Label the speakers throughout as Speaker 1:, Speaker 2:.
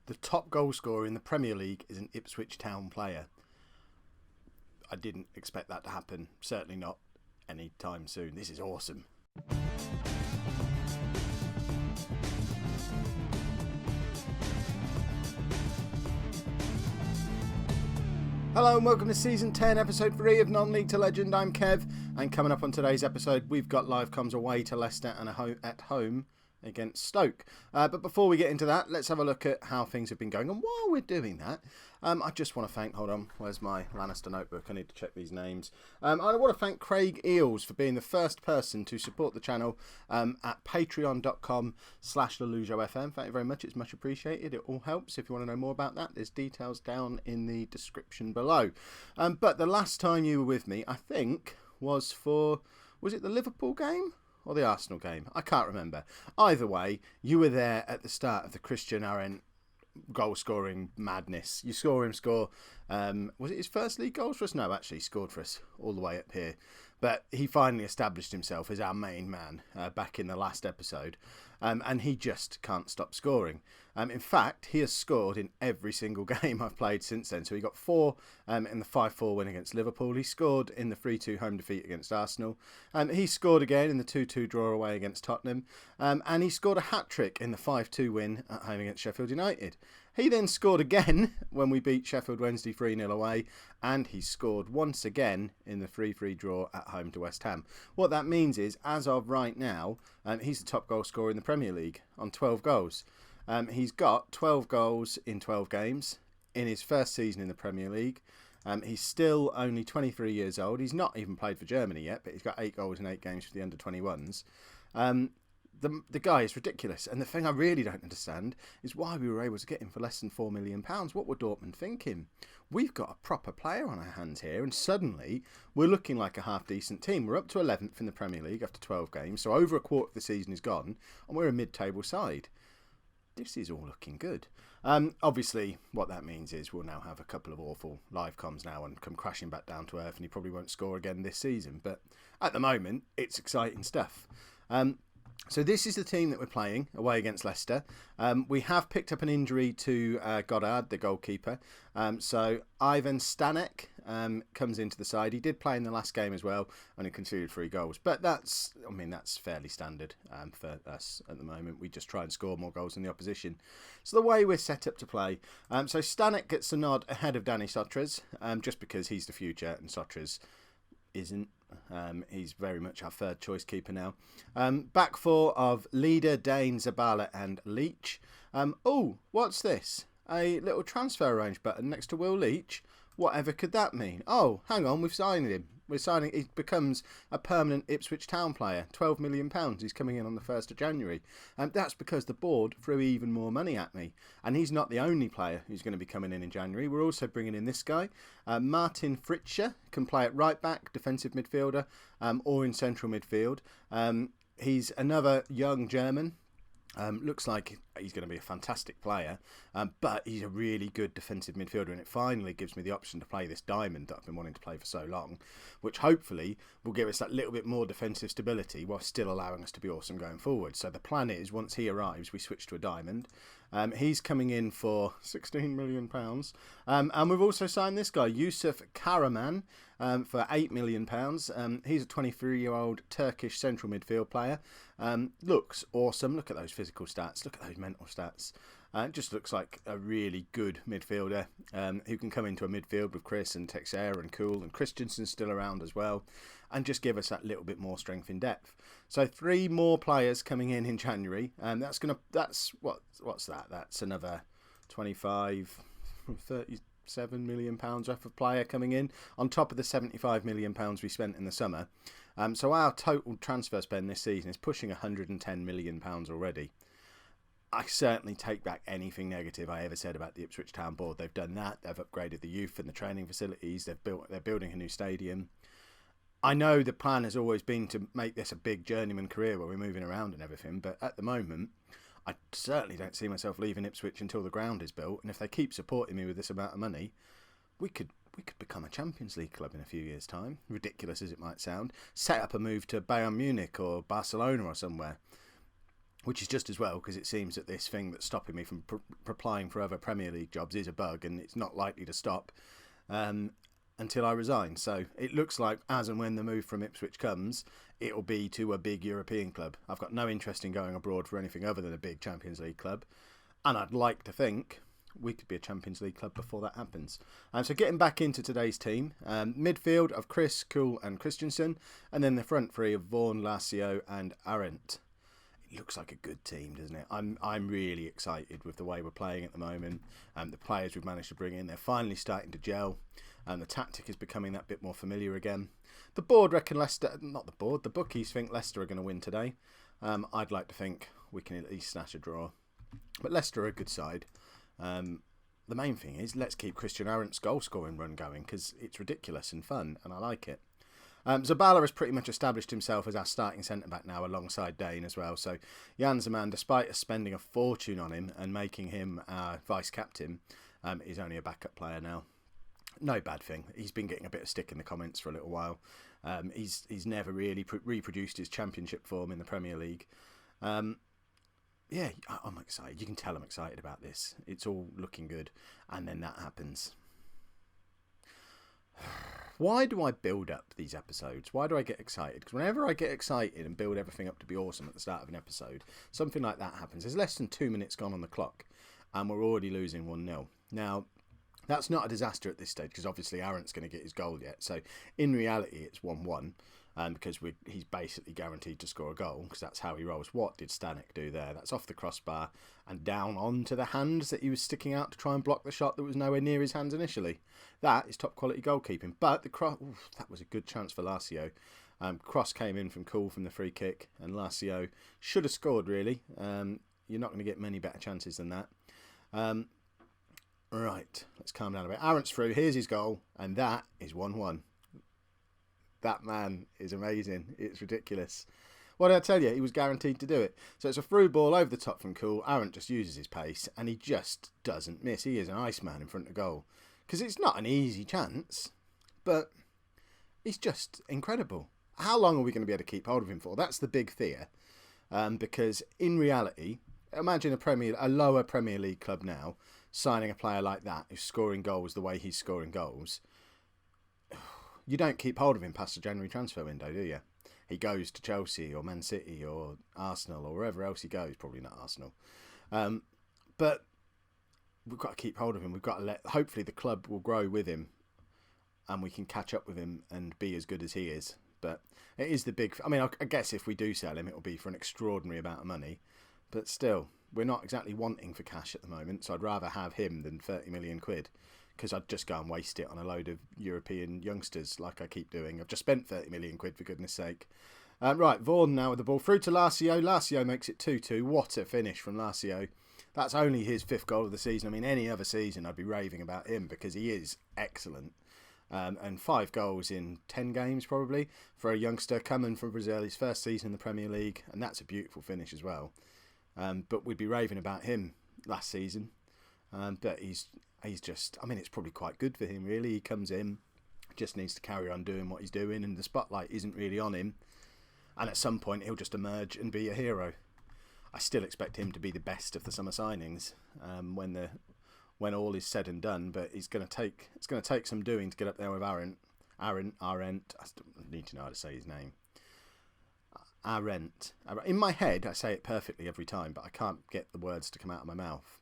Speaker 1: the top goal scorer in the Premier League is an Ipswich Town player. I didn't expect that to happen. Certainly not anytime soon. This is awesome. Hello and welcome to Season 10, Episode 3 of Non-League to Legend. I'm Kev, and coming up on today's episode, we've got live comms away to Leicester and at home against Stoke. But before we get into that, let's have a look at how things have been going. And while we're doing that, I just want to thank, hold on, where's my Lannister notebook? I need to check these names. I want to thank Craig Eels for being the first person to support the channel at patreon.com/LollujoFM. Thank you very much. It's much appreciated. It all helps. If you want to know more about that, there's details down in the description below. But the last time you were with me, I think, was it the Liverpool game? Or the Arsenal game? I can't remember. Either way, you were there at the start of the Christian Arendt goal-scoring madness. You saw him score, was it his first league goals for us? No, actually, he scored for us all the way up here. But he finally established himself as our main man back in the last episode. And he just can't stop scoring. In fact, he has scored in every single game I've played since then. So he got 4 in the 5-4 win against Liverpool. He scored in the 3-2 home defeat against Arsenal. He scored again in the 2-2 draw away against Tottenham. And he scored a hat-trick in the 5-2 win at home against Sheffield United. He then scored again when we beat Sheffield Wednesday 3-0 away, and he scored once again in the 3-3 draw at home to West Ham. What that means is, as of right now, he's the top goal scorer in the Premier League on 12 goals. He's got 12 goals in 12 games in his first season in the Premier League. He's still only 23 years old. He's not even played for Germany yet, but he's got 8 goals in 8 games for the under-21s. The guy is ridiculous, and the thing I really don't understand is why we were able to get him for less than £4 million. What were Dortmund thinking? We've got a proper player on our hands here, and suddenly we're looking like a half-decent team. We're up to 11th in the Premier League after 12 games, so over a quarter of the season is gone, and we're a mid-table side. This is all looking good. Obviously, what that means is we'll now have a couple of awful live comms now and come crashing back down to earth, and he probably won't score again this season. But at the moment, it's exciting stuff. So this is the team that we're playing away against Leicester. We have picked up an injury to Goddard, the goalkeeper. So Ivan Stanek comes into the side. He did play in the last game as well, and he conceded 3 goals. But that's fairly standard for us at the moment. We just try and score more goals than the opposition. So the way we're set up to play, so Stanek gets a nod ahead of Danny Sotres, just because he's the future and Sotres isn't. He's very much our third choice keeper now. Back 4 of Leader, Dane, Zabala and Leach. What's this? A little transfer arrange button next to Will Leach. Whatever could that mean? Oh, hang on, we've signed him. He becomes a permanent Ipswich Town player. £12 million. He's coming in on the 1st of January. That's because the board threw even more money at me. And he's not the only player who's going to be coming in January. We're also bringing in this guy. Martin Fritscher can play at right back, defensive midfielder, or in central midfield. He's another young German. Looks like he's going to be a fantastic player, but he's a really good defensive midfielder, and it finally gives me the option to play this diamond that I've been wanting to play for so long, which hopefully will give us that little bit more defensive stability while still allowing us to be awesome going forward. So the plan is, once he arrives, we switch to a diamond. He's coming in for £16 million. And we've also signed this guy, Yusuf Karaman, for £8 million. He's a 23-year-old Turkish central midfield player. Looks awesome. Look at those physical stats. Look at those mental stats. It just looks like a really good midfielder who can come into a midfield with Chris and Texera and Cool, and Christensen's still around as well, and just give us that little bit more strength in depth. So 3 more players coming in January, and what's that? That's another 37 million pounds worth of player coming in on top of the 75 million pounds we spent in the summer. So our total transfer spend this season is pushing 110 million pounds already. I certainly take back anything negative I ever said about the Ipswich Town board. They've done that. They've upgraded the youth and the training facilities. They're building a new stadium. I know the plan has always been to make this a big journeyman career where we're moving around and everything, but at the moment, I certainly don't see myself leaving Ipswich until the ground is built. And if they keep supporting me with this amount of money, we could become a Champions League club in a few years' time. Ridiculous as it might sound. Set up a move to Bayern Munich or Barcelona or somewhere. which is just as well, because it seems that this thing that's stopping me from applying for other Premier League jobs is a bug, and it's not likely to stop until I resign. So it looks like as and when the move from Ipswich comes, it'll be to a big European club. I've got no interest in going abroad for anything other than a big Champions League club, and I'd like to think we could be a Champions League club before that happens. So getting back into today's team, midfield of Chris, Kuhl and Christensen, and then the front three of Vaughan, Lassio and Arendt. It looks like a good team, doesn't it? I'm really excited with the way we're playing at the moment. The players we've managed to bring in, they're finally starting to gel, and the tactic is becoming that bit more familiar again. The board reckon Leicester, not the board, the bookies think Leicester are going to win today. I'd like to think we can at least snatch a draw. But Leicester are a good side. The main thing is, let's keep Christian Arendt's goal scoring run going, because it's ridiculous and fun, and I like it. Zabala has pretty much established himself as our starting centre-back now, alongside Dane as well. So Jan Zeman, despite us spending a fortune on him and making him our vice-captain, is only a backup player now. No bad thing. He's been getting a bit of stick in the comments for a little while. He's never really reproduced his championship form in the Premier League. Yeah, I'm excited. You can tell I'm excited about this. It's all looking good. And then that happens. Why do I build up these episodes? Why do I get excited? Because whenever I get excited and build everything up to be awesome at the start of an episode, something like that happens. There's less than 2 minutes gone on the clock, and we're already losing 1-0. Now, that's not a disaster at this stage, because obviously Arendt's going to get his goal yet. So, in reality, it's 1-1. Because he's basically guaranteed to score a goal, because that's how he rolls. What did Stanek do there? That's off the crossbar and down onto the hands that he was sticking out to try and block the shot that was nowhere near his hands initially. That is top quality goalkeeping. But the cross, that was a good chance for Lassio. Cross came in from Kuhl from the free kick, and Lassio should have scored, really. You're not going to get many better chances than that. Right, let's calm down a bit. Arendt's through, here's his goal, and that is 1-1. That man is amazing. It's ridiculous. What did I tell you? He was guaranteed to do it. So it's a through ball over the top from Kuhl. Arendt just uses his pace, and he just doesn't miss. He is an Iceman in front of goal. Because it's not an easy chance, but he's just incredible. How long are we going to be able to keep hold of him for? That's the big fear. Because in reality, imagine a lower Premier League club now signing a player like that who's scoring goals the way he's scoring goals. You don't keep hold of him past the January transfer window, do you? He goes to Chelsea or Man City or Arsenal or wherever else he goes. Probably not Arsenal. But we've got to keep hold of him. We've got to hopefully the club will grow with him and we can catch up with him and be as good as he is. But it is the big... I mean, I guess if we do sell him, it'll be for an extraordinary amount of money. But still, we're not exactly wanting for cash at the moment, so I'd rather have him than 30 million quid. Because I'd just go and waste it on a load of European youngsters like I keep doing. I've just spent 30 million quid, for goodness sake. Right, Vaughan now with the ball through to Lassio. Lassio makes it 2-2. What a finish from Lassio. That's only his 5th goal of the season. I mean, any other season I'd be raving about him because he is excellent. And 5 goals in 10 games probably for a youngster coming from Brazil. His first season in the Premier League. And that's a beautiful finish as well. But we'd be raving about him last season. But he's just, I mean, it's probably quite good for him, really. He comes in, just needs to carry on doing what he's doing, and the spotlight isn't really on him. And at some point, he'll just emerge and be a hero. I still expect him to be the best of the summer signings when all is said and done. But it's going to take some doing to get up there with Arendt. I still need to know how to say his name. Arendt. In my head, I say it perfectly every time, but I can't get the words to come out of my mouth.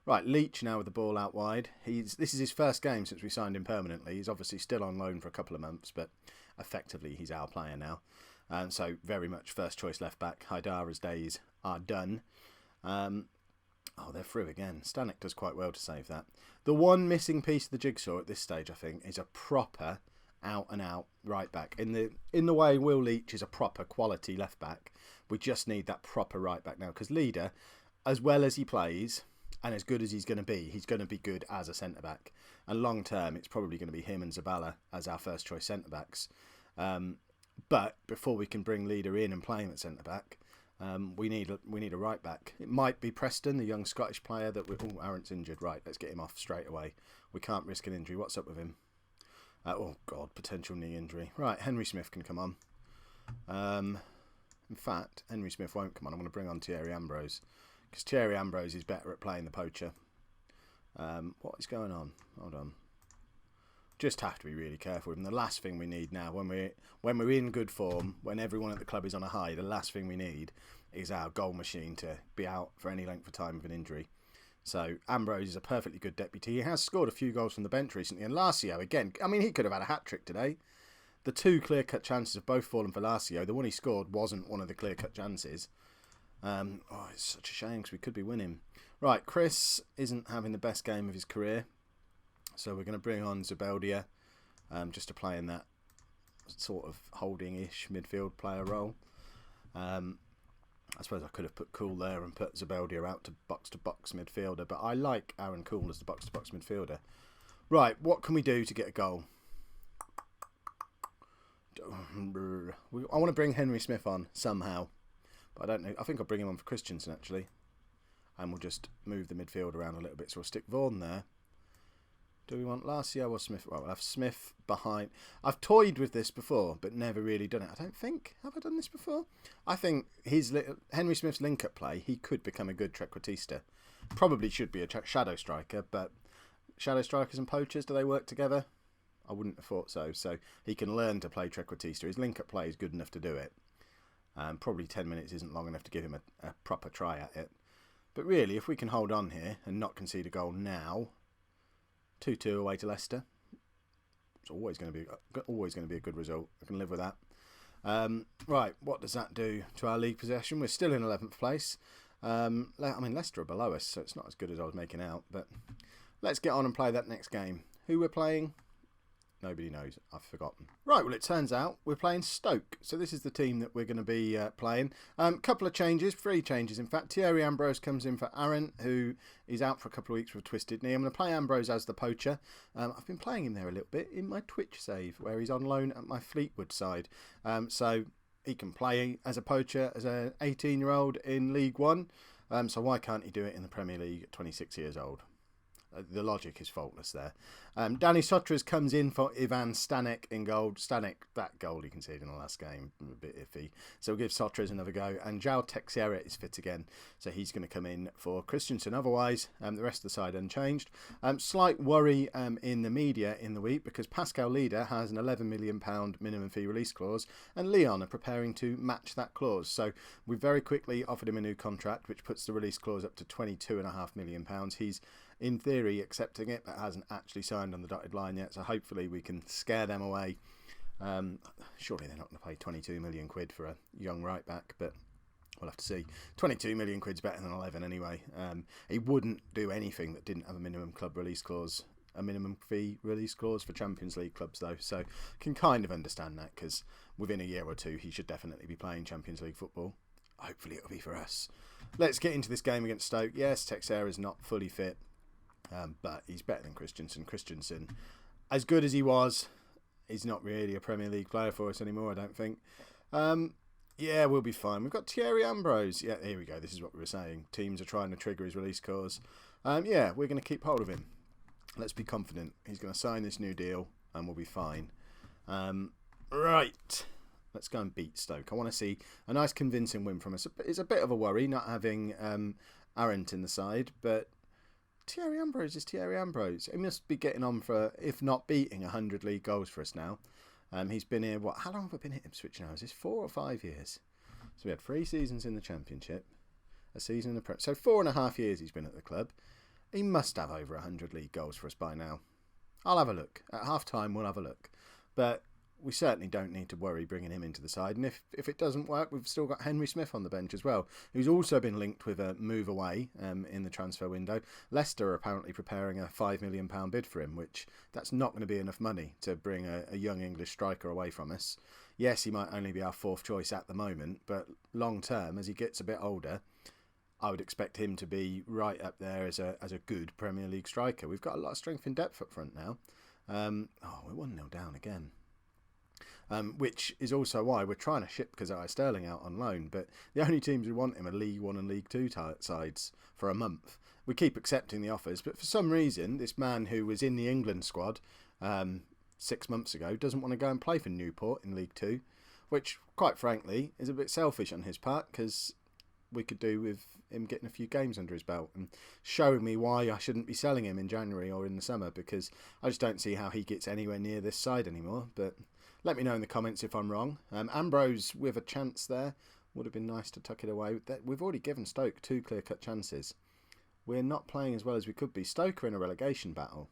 Speaker 1: Right, Leach now with the ball out wide. This is his first game since we signed him permanently. He's obviously still on loan for a couple of months, but effectively he's our player now. And so very much first choice left back. Haidara's days are done. They're through again. Stanek does quite well to save that. The one missing piece of the jigsaw at this stage, I think, is a proper out and out right back. In the way Will Leach is a proper quality left back, we just need that proper right back now, because Leader, as well as he plays, and as good as he's going to be good as a centre-back. And long term, it's probably going to be him and Zabala as our first choice centre-backs. But before we can bring Leader in and play him at centre-back, we need a right-back. It might be Preston, the young Scottish player that we're... Oh, Arendt's injured. Right, let's get him off straight away. We can't risk an injury. What's up with him? Potential knee injury. Right, Henry Smith can come on. In fact, Henry Smith won't come on. I'm going to bring on Thierry Ambrose because Thierry Ambrose is better at playing the poacher. What is going on? Hold on. Just have to be really careful with him. The last thing we need now, when we're in good form, when everyone at the club is on a high, the last thing we need is our goal machine to be out for any length of time with an injury. So Ambrose is a perfectly good deputy. He has scored a few goals from the bench recently, and Lazio again. I mean, he could have had a hat trick today. The two clear-cut chances have both fallen for Lazio. The one he scored wasn't one of the clear-cut chances. It's such a shame because we could be winning. Right, Chris isn't having the best game of his career, so we're going to bring on Zubeldia just to play in that sort of holding-ish midfield player role. I suppose I could have put Cool there and put Zubeldia out to box midfielder, but I like Aaron Cool as the box-to-box midfielder. Right, what can we do to get a goal? I want to bring Henry Smith on somehow, but I don't know. I think I'll bring him on for Christensen actually, and we'll just move the midfield around a little bit. So we'll stick Vaughan there. Do we want Lazio or Smith? Well, we'll have Smith behind. I've toyed with this before, but never really done it. I don't think. Have I done this before? I think Henry Smith's link-up play, he could become a good trequartista. Probably should be a shadow striker, but shadow strikers and poachers, do they work together? I wouldn't have thought so. So he can learn to play trequartista. His link-up play is good enough to do it. Probably 10 minutes isn't long enough to give him a proper try at it. But really, if we can hold on here and not concede a goal now, 2-2 away to Leicester. It's always going to be a good result. I can live with that. Right, what does that do to our league possession? We're still in 11th place. I mean, Leicester are below us, so it's not as good as I was making out. But let's get on and play that next game. Who we're playing? Nobody knows. I've forgotten. Right, well, it turns out we're playing Stoke. So this is the team that we're going to be playing. Couple of changes, 3 changes. In fact, Thierry Ambrose comes in for Aaron, who is out for a couple of weeks with a twisted knee. I'm going to play Ambrose as the poacher. I've been playing him there a little bit in my Twitch save, where he's on loan at my Fleetwood side. So he can play as a poacher, as an 18-year-old in League One. So why can't he do it in the Premier League at 26 years old? The logic is faultless there. Danny Sotras comes in for Ivan Stanek in goal. Stanek, that goal he conceded in the last game, a bit iffy. So we'll give Sotras another go. And João Teixeira is fit again, so he's going to come in for Christensen. Otherwise, the rest of the side unchanged. Slight worry in the media in the week because Pascal Leader has an £11 million minimum fee release clause, and Lyon are preparing to match that clause. So we very quickly offered him a new contract, which puts the release clause up to £22.5 million. He's in theory accepting it, but hasn't actually signed on the dotted line yet, so hopefully we can scare them away. Surely they're not going to pay 22 million quid for a young right back, but we'll have to see. 22 million quid's better than 11 anyway. He wouldn't do anything that didn't have a minimum club release clause, a minimum fee release clause for Champions League clubs though, so can kind of understand that, because within a year or two he should definitely be playing Champions League football. Hopefully it'll be for us. Let's get into this game against Stoke. Yes, Teixeira is not fully fit, but he's better than Christensen. Christensen, as good as he was, he's not really a Premier League player for us anymore, I don't think. Yeah, we'll be fine. We've got Thierry Ambrose. Yeah, here we go. This is what we were saying. Teams are trying to trigger his release clause. Yeah, we're going to keep hold of him. Let's be confident. He's going to sign this new deal and we'll be fine. Right. Let's go and beat Stoke. I want to see a nice convincing win from us. It's a bit of a worry not having Arendt in the side, but Thierry Ambrose is Thierry Ambrose. He must be getting on for, if not beating, 100 league goals for us now. He's been here, how long have I been at Ipswich now? Is this 4 or 5 years? So we had 3 seasons in the Championship, a season in the Prem. So 4.5 years he's been at the club. He must have over 100 league goals for us by now. I'll have a look. At half time, we'll have a look. But we certainly don't need to worry bringing him into the side. And if it doesn't work, we've still got Henry Smith on the bench as well, who's also been linked with a move away in the transfer window. Leicester are apparently preparing a £5 million bid for him, which that's not going to be enough money to bring a young English striker away from us. Yes, he might only be our 4th choice at the moment, but long term, as he gets a bit older, I would expect him to be right up there as a good Premier League striker. We've got a lot of strength in depth up front now. We're 1-0 down again. Which is also why we're trying to ship Kazai Sterling out on loan, but the only teams who want him are League 1 and League 2 sides for a month. We keep accepting the offers, but for some reason this man who was in the England squad 6 months ago doesn't want to go and play for Newport in League 2. which, quite frankly, is a bit selfish on his part, because we could do with him getting a few games under his belt and showing me why I shouldn't be selling him in January or in the summer, because I just don't see how he gets anywhere near this side anymore. But let me know in the comments if I'm wrong. Ambrose with a chance there. Would have been nice to tuck it away. We've already given Stoke 2 clear-cut chances. We're not playing as well as we could be. Stoke are in a relegation battle.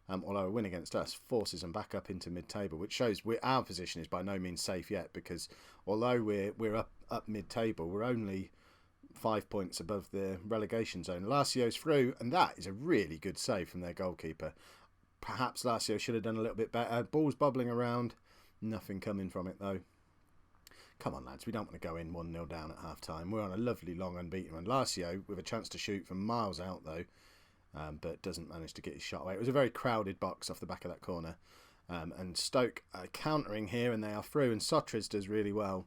Speaker 1: Although a win against us forces them back up into mid-table, which shows our position is by no means safe yet, because although we're up mid-table, we're only 5 points above the relegation zone. Lazio's through, and that is a really good save from their goalkeeper. Perhaps Lazio should have done a little bit better. Ball's bobbling around. Nothing coming from it, though. Come on, lads, we don't want to go in 1-0 down at half-time. We're on a lovely, long, unbeaten run. Lazio with a chance to shoot from miles out, though, but doesn't manage to get his shot away. It was a very crowded box off the back of that corner. And Stoke are countering here, and they are through, and Sotres does really well.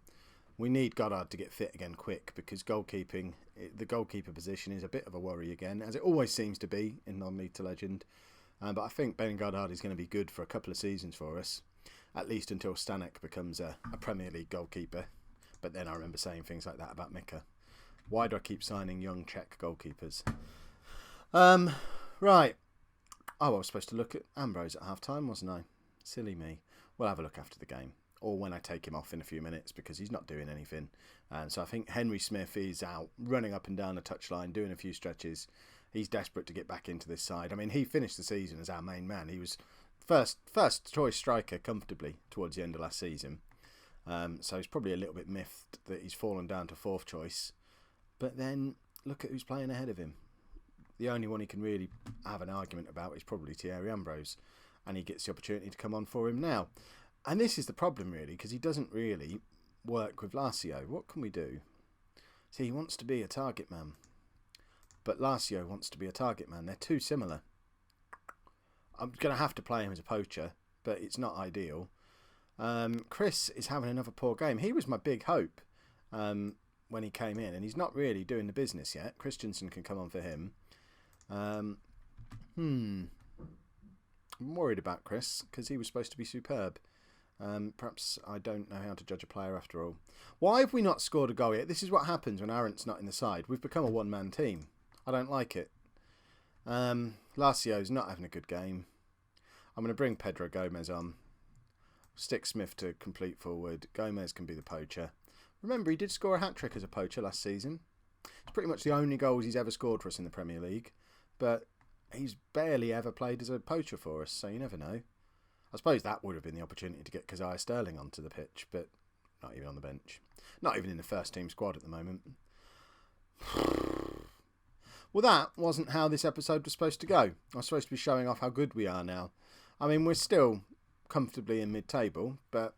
Speaker 1: We need Goddard to get fit again quick, because the goalkeeper position is a bit of a worry again, as it always seems to be in non-league to legend. But I think Ben Goddard is going to be good for a couple of seasons for us. At least until Stanek becomes a Premier League goalkeeper. But then I remember saying things like that about Mika. Why do I keep signing young Czech goalkeepers? Right. Oh, I was supposed to look at Ambrose at half-time, wasn't I? Silly me. We'll have a look after the game. Or when I take him off in a few minutes, because he's not doing anything. So I think Henry Smith is out, running up and down the touchline, doing a few stretches. He's desperate to get back into this side. I mean, he finished the season as our main man. He was first choice striker comfortably towards the end of last season. So he's probably a little bit miffed that he's fallen down to 4th choice. But then look at who's playing ahead of him. The only one he can really have an argument about is probably Thierry Ambrose. And he gets the opportunity to come on for him now. And this is the problem, really, because he doesn't really work with Lazio. What can we do? See, he wants to be a target man. But Lazio wants to be a target man. They're too similar. I'm going to have to play him as a poacher, but it's not ideal. Chris is having another poor game. He was my big hope when he came in, and he's not really doing the business yet. Christensen can come on for him. I'm worried about Chris, because he was supposed to be superb. Perhaps I don't know how to judge a player after all. Why have we not scored a goal yet? This is what happens when Arendt's not in the side. We've become a one-man team. I don't like it. Lazio's not having a good game. I'm going to bring Pedro Gomez on. Stick Smith to complete forward. Gomez can be the poacher. Remember, he did score a hat-trick as a poacher last season. It's pretty much the only goals he's ever scored for us in the Premier League. But he's barely ever played as a poacher for us, so you never know. I suppose that would have been the opportunity to get Keziah Sterling onto the pitch, but not even on the bench. Not even in the first team squad at the moment. Well, that wasn't how this episode was supposed to go. I was supposed to be showing off how good we are now. I mean, we're still comfortably in mid-table, but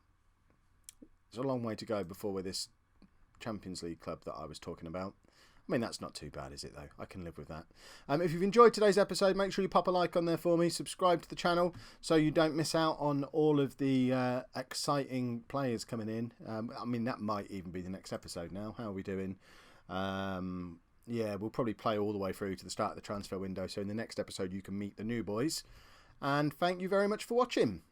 Speaker 1: there's a long way to go before we're this Champions League club that I was talking about. I mean, that's not too bad, is it, though? I can live with that. If you've enjoyed today's episode, make sure you pop a like on there for me. Subscribe to the channel so you don't miss out on all of the exciting players coming in. I mean, that might even be the next episode now. How are we doing? Yeah, we'll probably play all the way through to the start of the transfer window. So in the next episode, you can meet the new boys. And thank you very much for watching.